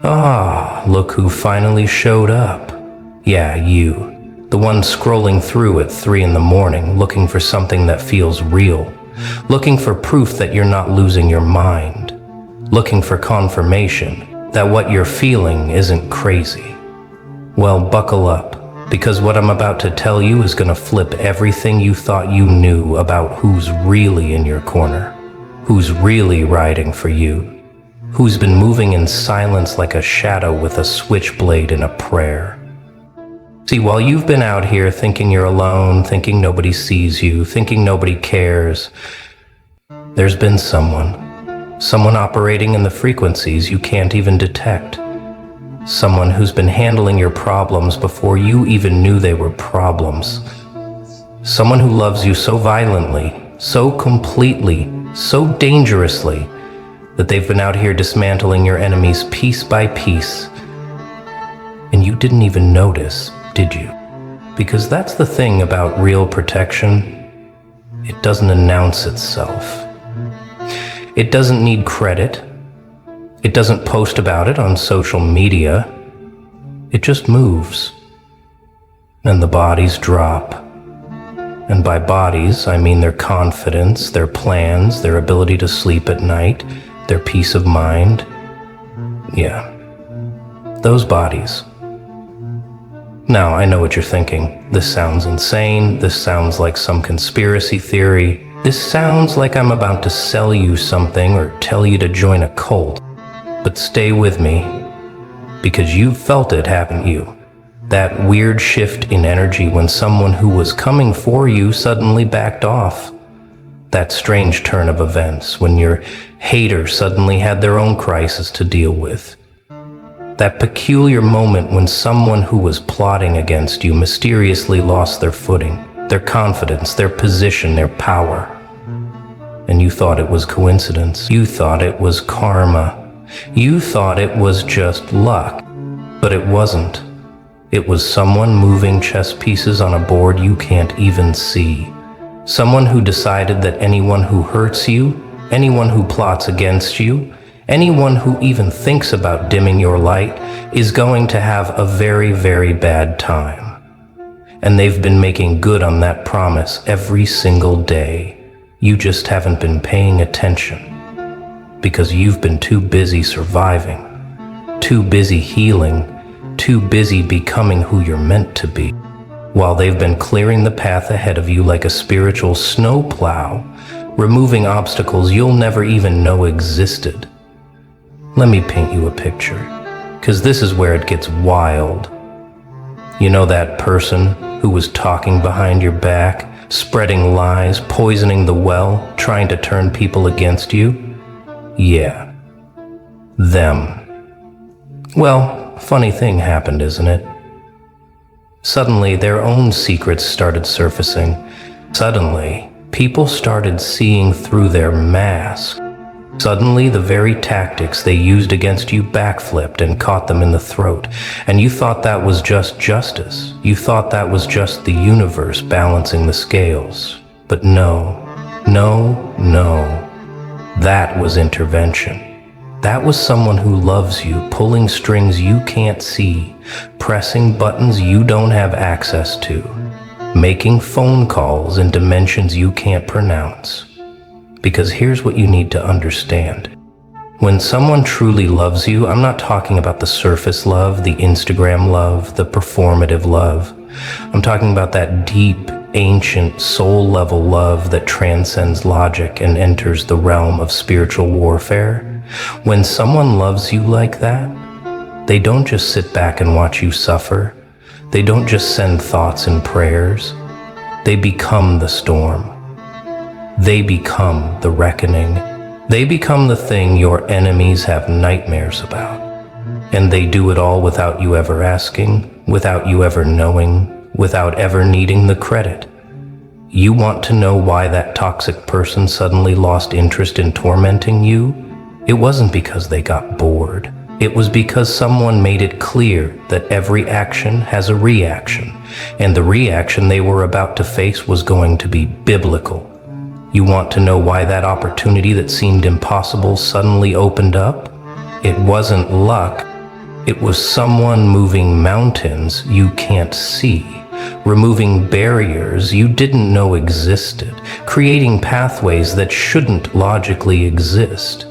Ah, look who finally showed up. Yeah, you. The one scrolling through at 3 in the morning, looking for something that feels real. Looking for proof that you're not losing your mind. Looking for confirmation that what you're feeling isn't crazy. Well, buckle up, because what I'm about to tell you is gonna flip everything you thought you knew about who's really in your corner. Who's really riding for you. Who's been moving in silence like a shadow with a switchblade and a prayer. See, while you've been out here thinking you're alone, thinking nobody sees you, thinking nobody cares, there's been someone operating in the frequencies you can't even detect. Someone who's been handling your problems before you even knew they were problems. Someone who loves you so violently, so completely, so dangerously, that they've been out here dismantling your enemies piece by piece. And you didn't even notice, did you? Because that's the thing about real protection. It doesn't announce itself. It doesn't need credit. It doesn't post about it on social media. It just moves. And the bodies drop. And by bodies, I mean their confidence, their plans, their ability to sleep at night, their peace of mind. Yeah, those bodies. Now, I know what you're thinking. This sounds insane. This sounds like some conspiracy theory. This sounds like I'm about to sell you something or tell you to join a cult. But stay with me, because you've felt it, haven't you? That weird shift in energy when someone who was coming for you suddenly backed off. That strange turn of events when your hater suddenly had their own crisis to deal with. That peculiar moment when someone who was plotting against you mysteriously lost their footing, their confidence, their position, their power. And you thought it was coincidence. You thought it was karma. You thought it was just luck. But it wasn't. It was someone moving chess pieces on a board you can't even see. Someone who decided that anyone who hurts you, anyone who plots against you, anyone who even thinks about dimming your light is going to have a very, very bad time. And they've been making good on that promise every single day. You just haven't been paying attention because you've been too busy surviving, too busy healing, too busy becoming who you're meant to be, while they've been clearing the path ahead of you like a spiritual snowplow, removing obstacles you'll never even know existed. Let me paint you a picture, because this is where it gets wild. You know that person who was talking behind your back, spreading lies, poisoning the well, trying to turn people against you? Yeah, them. Well, funny thing happened, isn't it? Suddenly, their own secrets started surfacing. Suddenly, people started seeing through their mask. Suddenly, the very tactics they used against you backflipped and caught them in the throat. And you thought that was just justice. You thought that was just the universe balancing the scales. But no, no, no. That was intervention. That was someone who loves you, pulling strings you can't see, pressing buttons you don't have access to, making phone calls in dimensions you can't pronounce. Because here's what you need to understand. When someone truly loves you, I'm not talking about the surface love, the Instagram love, the performative love. I'm talking about that deep, ancient, soul-level love that transcends logic and enters the realm of spiritual warfare. When someone loves you like that, they don't just sit back and watch you suffer. They don't just send thoughts and prayers. They become the storm. They become the reckoning. They become the thing your enemies have nightmares about. And they do it all without you ever asking, without you ever knowing, without ever needing the credit. You want to know why that toxic person suddenly lost interest in tormenting you? It wasn't because they got bored. It was because someone made it clear that every action has a reaction, and the reaction they were about to face was going to be biblical. You want to know why that opportunity that seemed impossible suddenly opened up? It wasn't luck. It was someone moving mountains you can't see, removing barriers you didn't know existed, creating pathways that shouldn't logically exist.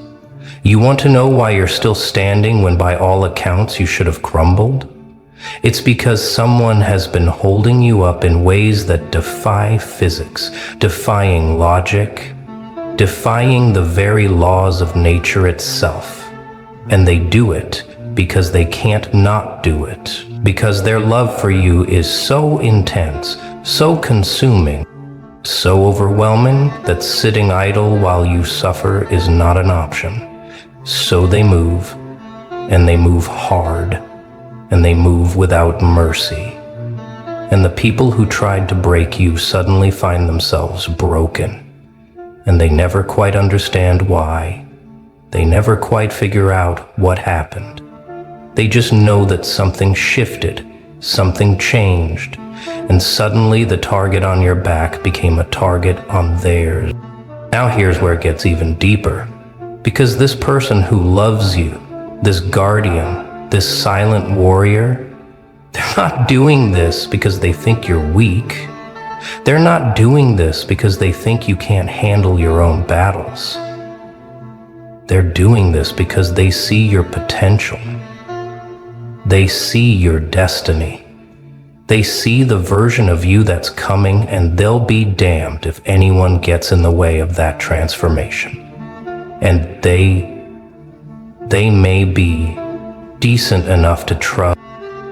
You want to know why you're still standing when by all accounts you should have crumbled? It's because someone has been holding you up in ways that defy physics, defying logic, defying the very laws of nature itself. And they do it because they can't not do it, because their love for you is so intense, so consuming, so overwhelming that sitting idle while you suffer is not an option. So they move, and they move hard, and they move without mercy. And the people who tried to break you suddenly find themselves broken, and they never quite understand why. They never quite figure out what happened. They just know that something shifted, something changed, and suddenly the target on your back became a target on theirs. Now here's where it gets even deeper. Because this person who loves you, this guardian, this silent warrior, they're not doing this because they think you're weak. They're not doing this because they think you can't handle your own battles. They're doing this because they see your potential. They see your destiny. They see the version of you that's coming, and they'll be damned if anyone gets in the way of that transformation. And they may be decent enough to trust.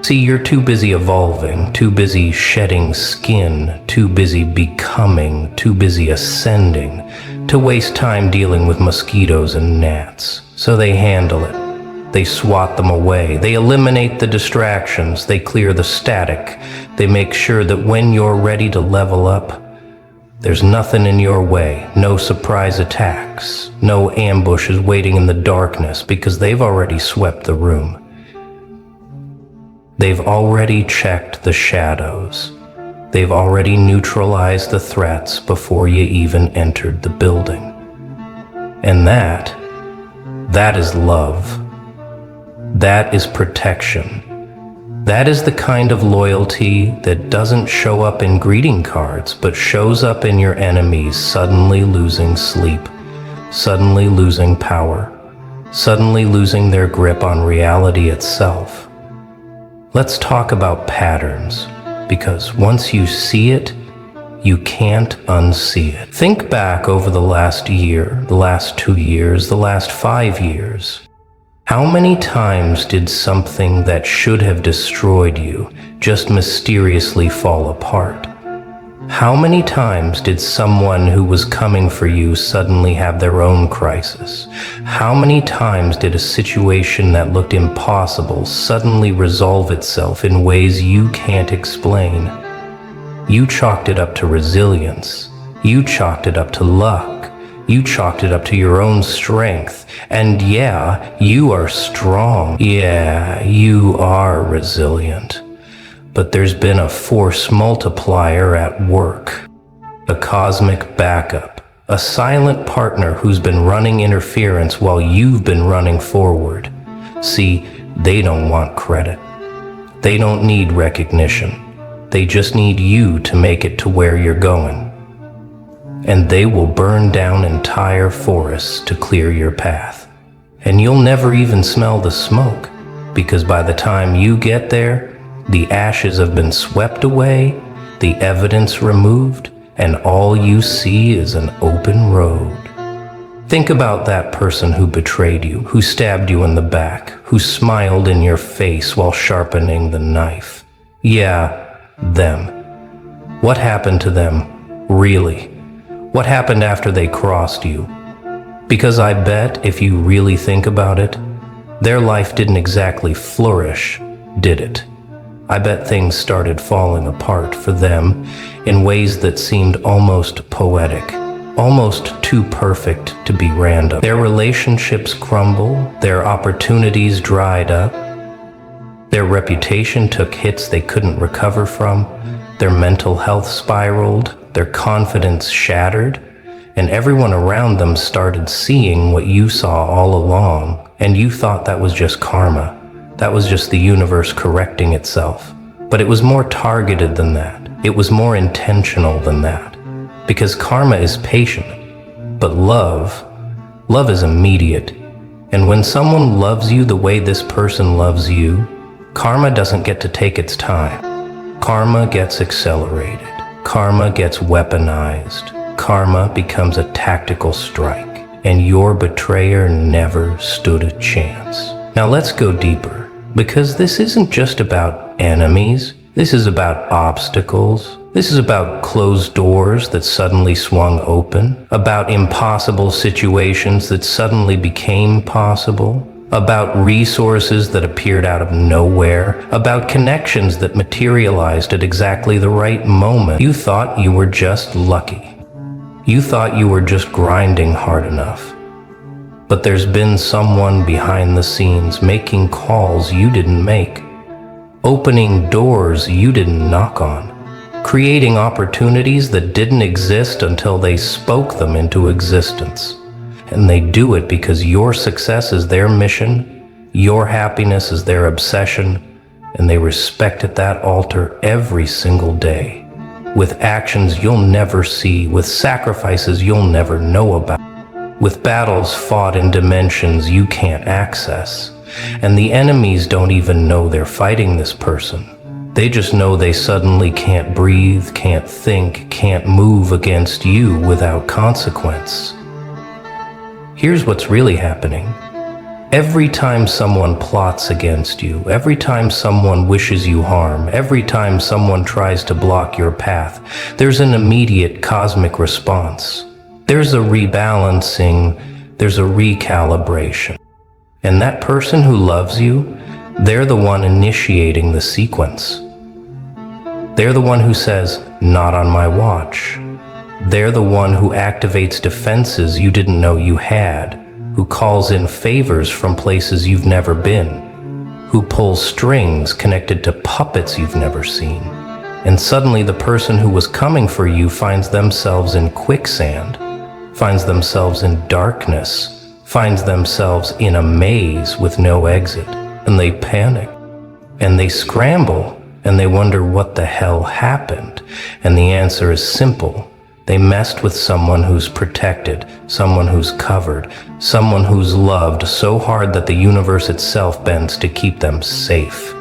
See, you're too busy evolving, too busy shedding skin, too busy becoming, too busy ascending, to waste time dealing with mosquitoes and gnats. So they handle it. They swat them away. They eliminate the distractions. They clear the static. They make sure that when you're ready to level up, there's nothing in your way, no surprise attacks, no ambushes waiting in the darkness, because they've already swept the room. They've already checked the shadows. They've already neutralized the threats before you even entered the building. And that is love. That is protection. That is the kind of loyalty that doesn't show up in greeting cards, but shows up in your enemies suddenly losing sleep, suddenly losing power, suddenly losing their grip on reality itself. Let's talk about patterns, because once you see it, you can't unsee it. Think back over the last year, the last 2 years, the last 5 years. How many times did something that should have destroyed you just mysteriously fall apart? How many times did someone who was coming for you suddenly have their own crisis? How many times did a situation that looked impossible suddenly resolve itself in ways you can't explain? You chalked it up to resilience. You chalked it up to luck. You chalked it up to your own strength. And yeah, you are strong. Yeah, you are resilient. But there's been a force multiplier at work. A cosmic backup. A silent partner who's been running interference while you've been running forward. See, they don't want credit. They don't need recognition. They just need you to make it to where you're going. And they will burn down entire forests to clear your path. And you'll never even smell the smoke, because by the time you get there, the ashes have been swept away, the evidence removed, and all you see is an open road. Think about that person who betrayed you, who stabbed you in the back, who smiled in your face while sharpening the knife. Yeah, them. What happened to them, really? What happened after they crossed you? Because I bet, if you really think about it, their life didn't exactly flourish, did it? I bet things started falling apart for them in ways that seemed almost poetic, almost too perfect to be random. Their relationships crumbled, their opportunities dried up, their reputation took hits they couldn't recover from, their mental health spiraled, their confidence shattered, and everyone around them started seeing what you saw all along, and you thought that was just karma. That was just the universe correcting itself. But it was more targeted than that. It was more intentional than that. Because karma is patient, but love is immediate. And when someone loves you the way this person loves you, karma doesn't get to take its time. Karma gets accelerated. Karma gets weaponized. Karma becomes a tactical strike, and your betrayer never stood a chance. Now let's go deeper, because this isn't just about enemies. This is about obstacles. This is about closed doors that suddenly swung open, about impossible situations that suddenly became possible, about resources that appeared out of nowhere, about connections that materialized at exactly the right moment. You thought you were just lucky. You thought you were just grinding hard enough. But there's been someone behind the scenes making calls you didn't make, opening doors you didn't knock on, creating opportunities that didn't exist until they spoke them into existence. And they do it because your success is their mission, your happiness is their obsession, and they respect at that altar every single day, with actions you'll never see, with sacrifices you'll never know about, with battles fought in dimensions you can't access. And the enemies don't even know they're fighting this person. They just know they suddenly can't breathe, can't think, can't move against you without consequence. Here's what's really happening. Every time someone plots against you, every time someone wishes you harm, every time someone tries to block your path, there's an immediate cosmic response. There's a rebalancing, there's a recalibration. And that person who loves you, they're the one initiating the sequence. They're the one who says, "Not on my watch." They're the one who activates defenses you didn't know you had, who calls in favors from places you've never been, who pulls strings connected to puppets you've never seen. And suddenly the person who was coming for you finds themselves in quicksand, finds themselves in darkness, finds themselves in a maze with no exit, and they panic, and they scramble, and they wonder what the hell happened. And the answer is simple. They messed with someone who's protected, someone who's covered, someone who's loved so hard that the universe itself bends to keep them safe.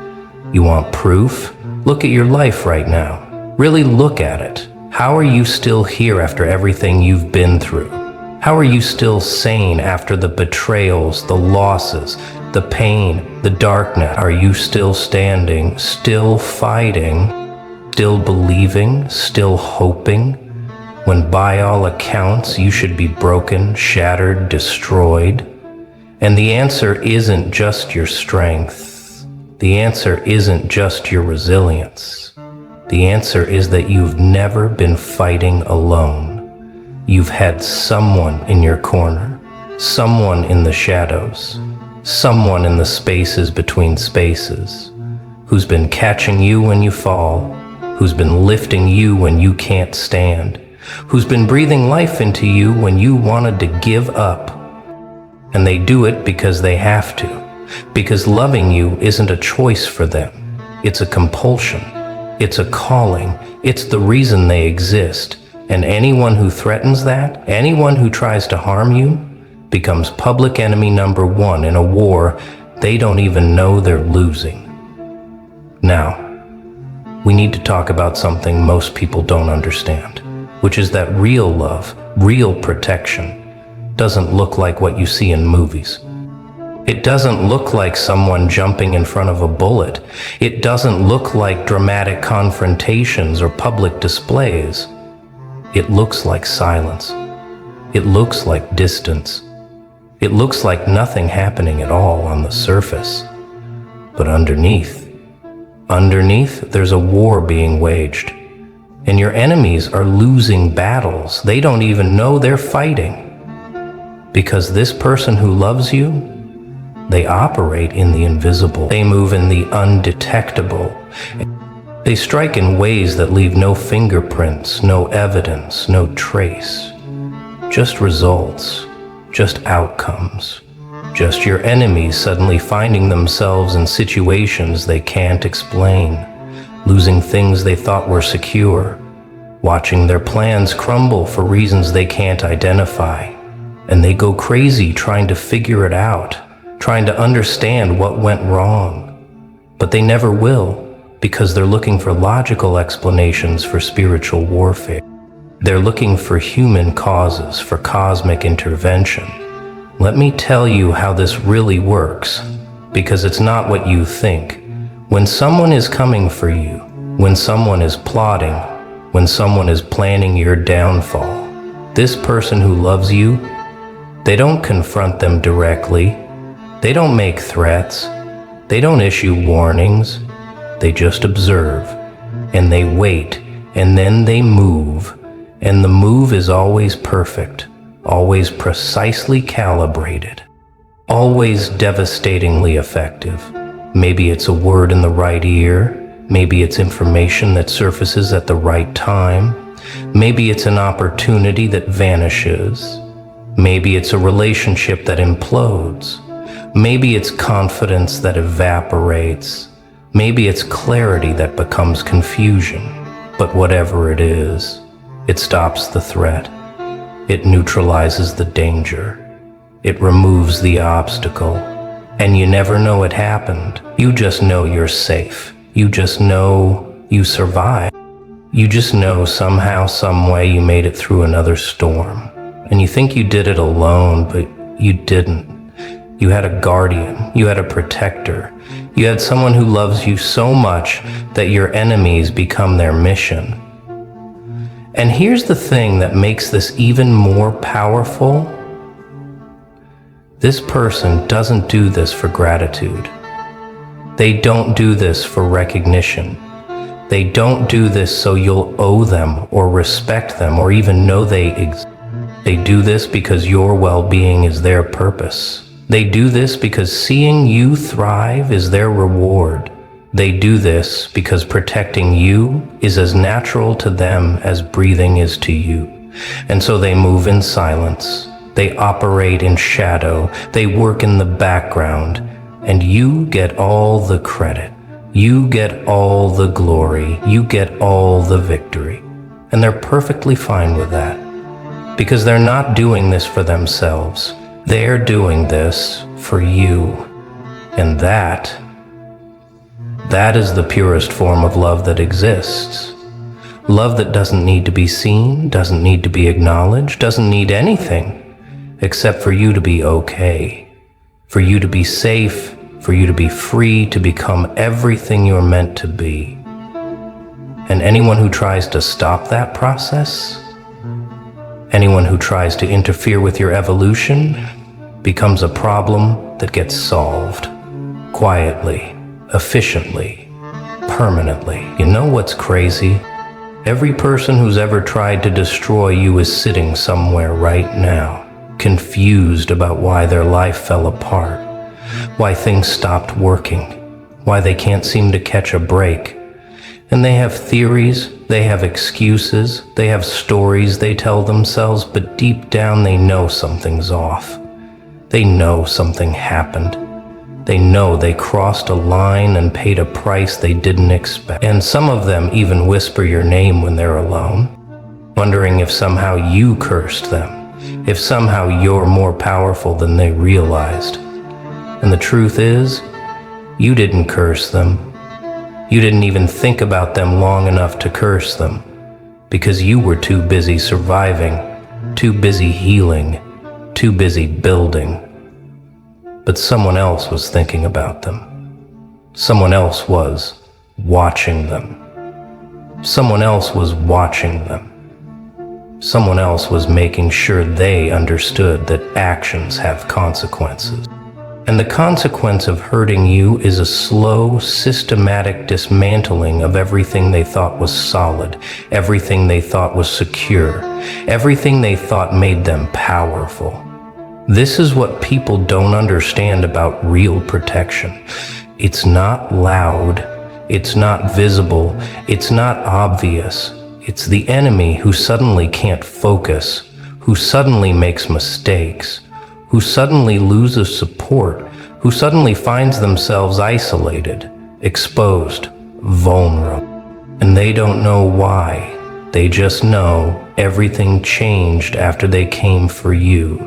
You want proof? Look at your life right now. Really look at it. How are you still here after everything you've been through? How are you still sane after the betrayals, the losses, the pain, the darkness? Are you still standing, still fighting, still believing, still hoping, when by all accounts you should be broken, shattered, destroyed? And the answer isn't just your strength. The answer isn't just your resilience. The answer is that you've never been fighting alone. You've had someone in your corner, someone in the shadows, someone in the spaces between spaces, who's been catching you when you fall, who's been lifting you when you can't stand, who's been breathing life into you when you wanted to give up. And they do it because they have to, because loving you isn't a choice for them. It's a compulsion. It's a calling. It's the reason they exist. And anyone who threatens that, anyone who tries to harm you, becomes public enemy number one in a war they don't even know they're losing. Now, we need to talk about something most people don't understand, which is that real love, real protection, doesn't look like what you see in movies. It doesn't look like someone jumping in front of a bullet. It doesn't look like dramatic confrontations or public displays. It looks like silence. It looks like distance. It looks like nothing happening at all on the surface. But underneath, there's a war being waged. And your enemies are losing battles they don't even know they're fighting. Because this person who loves you, they operate in the invisible. They move in the undetectable. They strike in ways that leave no fingerprints, no evidence, no trace. Just results, just outcomes. just your enemies suddenly finding themselves in situations they can't explain, losing things they thought were secure, watching their plans crumble for reasons they can't identify, and they go crazy trying to figure it out, trying to understand what went wrong. But they never will, because they're looking for logical explanations for spiritual warfare. They're looking for human causes, for cosmic intervention. Let me tell you how this really works, because it's not what you think. When someone is coming for you, when someone is plotting, when someone is planning your downfall, this person who loves you, they don't confront them directly. They don't make threats. They don't issue warnings. They just observe, and they wait, and then they move. And the move is always perfect, always precisely calibrated, always devastatingly effective. Maybe it's a word in the right ear. Maybe it's information that surfaces at the right time. Maybe it's an opportunity that vanishes. Maybe it's a relationship that implodes. Maybe it's confidence that evaporates. Maybe it's clarity that becomes confusion. But whatever it is, it stops the threat. It neutralizes the danger. It removes the obstacle. And you never know it happened. You just know you're safe. You just know you survived. You just know somehow, some way you made it through another storm. And you think you did it alone, but you didn't. You had a guardian. You had a protector. You had someone who loves you so much that your enemies become their mission. And here's the thing that makes this even more powerful. This person doesn't do this for gratitude. They don't do this for recognition. They don't do this so you'll owe them or respect them or even know they exist. They do this because your well-being is their purpose. They do this because seeing you thrive is their reward. They do this because protecting you is as natural to them as breathing is to you. And so they move in silence. They operate in shadow. They work in the background. And you get all the credit. You get all the glory. You get all the victory. And they're perfectly fine with that. Because they're not doing this for themselves. They're doing this for you. And that is the purest form of love that exists. Love that doesn't need to be seen, doesn't need to be acknowledged, doesn't need anything except for you to be okay, for you to be safe, for you to be free to become everything you're meant to be. And anyone who tries to stop that process, anyone who tries to interfere with your evolution, becomes a problem that gets solved quietly, efficiently, permanently. You know what's crazy? Every person who's ever tried to destroy you is sitting somewhere right now, confused about why their life fell apart, why things stopped working, why they can't seem to catch a break. And they have theories, they have excuses, they have stories they tell themselves, but deep down they know something's off. They know something happened. They know they crossed a line and paid a price they didn't expect. And some of them even whisper your name when they're alone, wondering if somehow you cursed them, if somehow you're more powerful than they realized. And the truth is, you didn't curse them. You didn't even think about them long enough to curse them, because you were too busy surviving, too busy healing, too busy building. But someone else was thinking about them. Someone else was watching them. Someone else was watching them. Someone else was making sure they understood that actions have consequences. And the consequence of hurting you is a slow, systematic dismantling of everything they thought was solid, everything they thought was secure, everything they thought made them powerful. This is what people don't understand about real protection. It's not loud, it's not visible, it's not obvious. It's the enemy who suddenly can't focus, who suddenly makes mistakes, who suddenly loses support, who suddenly finds themselves isolated, exposed, vulnerable. And they don't know why. They just know everything changed after they came for you.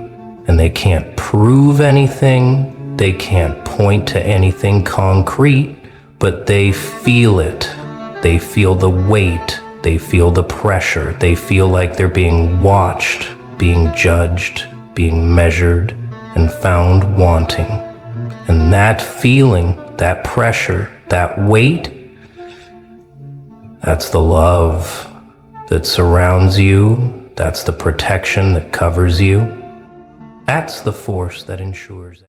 And they can't prove anything, they can't point to anything concrete, but they feel it. They feel the weight, they feel the pressure, they feel like they're being watched, being judged, being measured, and found wanting. And that feeling, that pressure, that weight, that's the love that surrounds you, that's the protection that covers you. That's the force that ensures